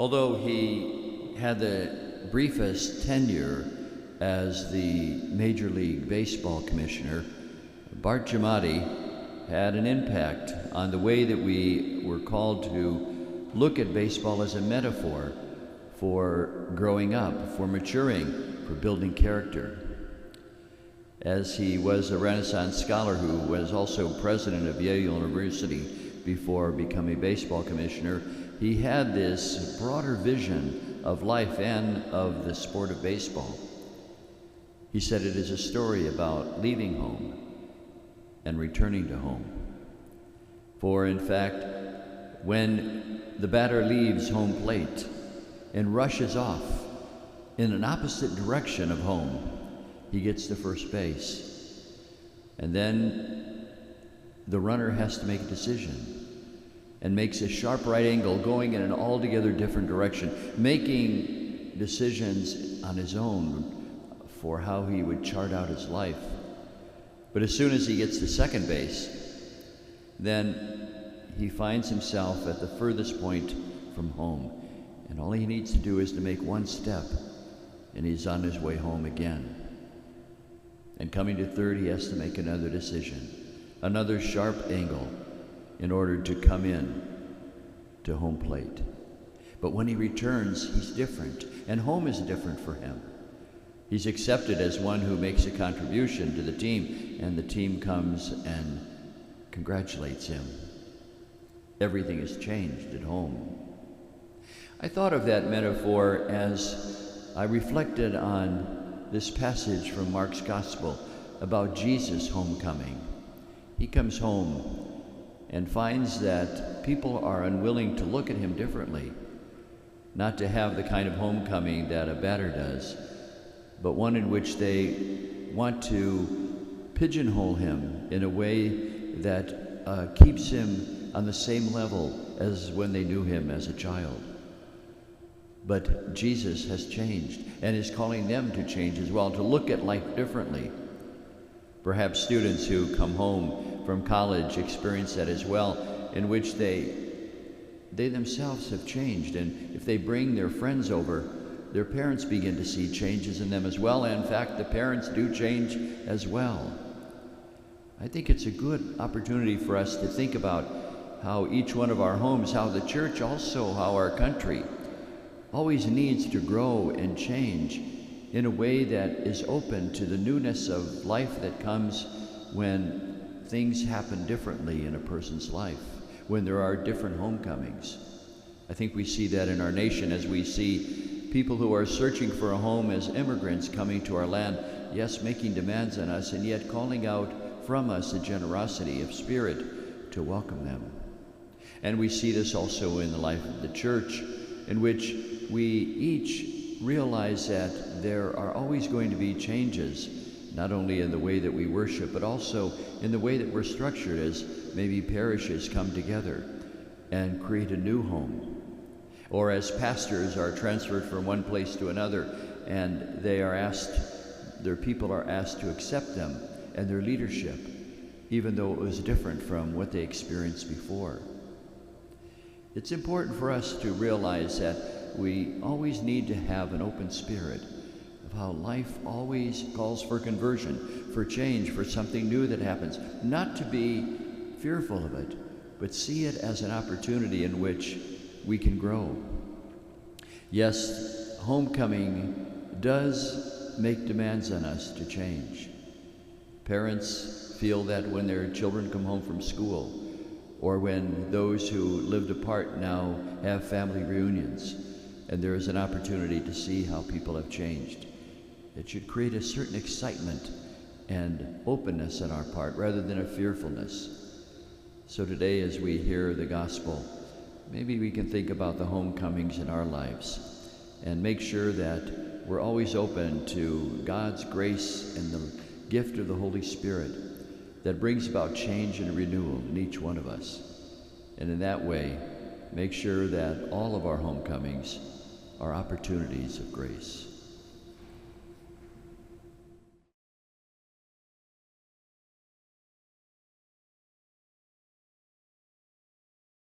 Although he had the briefest tenure as the Major League Baseball commissioner, Bart Giamatti had an impact on the way that we were called to look at baseball as a metaphor for growing up, for maturing, for building character. As he was a Renaissance scholar who was also president of Yale University before becoming baseball commissioner, he had this broader vision of life and of the sport of baseball. He said it is a story about leaving home and returning to home. For in fact, when the batter leaves home plate and rushes off in an opposite direction of home, he gets to first base. And then the runner has to make a decision and makes a sharp right angle going in an altogether different direction, making decisions on his own for how he would chart out his life. But as soon as he gets to second base, then he finds himself at the furthest point from home. And all he needs to do is to make one step, and he's on his way home again. And coming to third, he has to make another decision, another sharp angle, in order to come in to home plate. But when he returns, he's different, and home is different for him. He's accepted as one who makes a contribution to the team, and the team comes and congratulates him. Everything is changed at home. I thought of that metaphor as I reflected on this passage from Mark's Gospel about Jesus' homecoming. He comes home and finds that people are unwilling to look at him differently, not to have the kind of homecoming that a batter does, but one in which they want to pigeonhole him in a way that keeps him on the same level as when they knew him as a child. But Jesus has changed and is calling them to change as well, to look at life differently. Perhaps students who come home from college experience that as well, in which they themselves have changed, and if they bring their friends over, their parents begin to see changes in them as well, and in fact the parents do change as well. I think it's a good opportunity for us to think about how each one of our homes, how the church also, how our country always needs to grow and change in a way that is open to the newness of life that comes when things happen differently in a person's life, when there are different homecomings. I think we see that in our nation as we see people who are searching for a home as immigrants coming to our land, yes, making demands on us, and yet calling out from us a generosity of spirit to welcome them. And we see this also in the life of the church, in which we each realize that there are always going to be changes, not only in the way that we worship, but also in the way that we're structured as maybe parishes come together and create a new home. Or as pastors are transferred from one place to another, and their people are asked to accept them and their leadership, even though it was different from what they experienced before. It's important for us to realize that we always need to have an open spirit of how life always calls for conversion, for change, for something new that happens. Not to be fearful of it, but see it as an opportunity in which we can grow. Yes, homecoming does make demands on us to change. Parents feel that when their children come home from school, or when those who lived apart now have family reunions, and there is an opportunity to see how people have changed. It should create a certain excitement and openness on our part rather than a fearfulness. So today, as we hear the gospel, maybe we can think about the homecomings in our lives and make sure that we're always open to God's grace and the gift of the Holy Spirit that brings about change and renewal in each one of us. And in that way, make sure that all of our homecomings are opportunities of grace.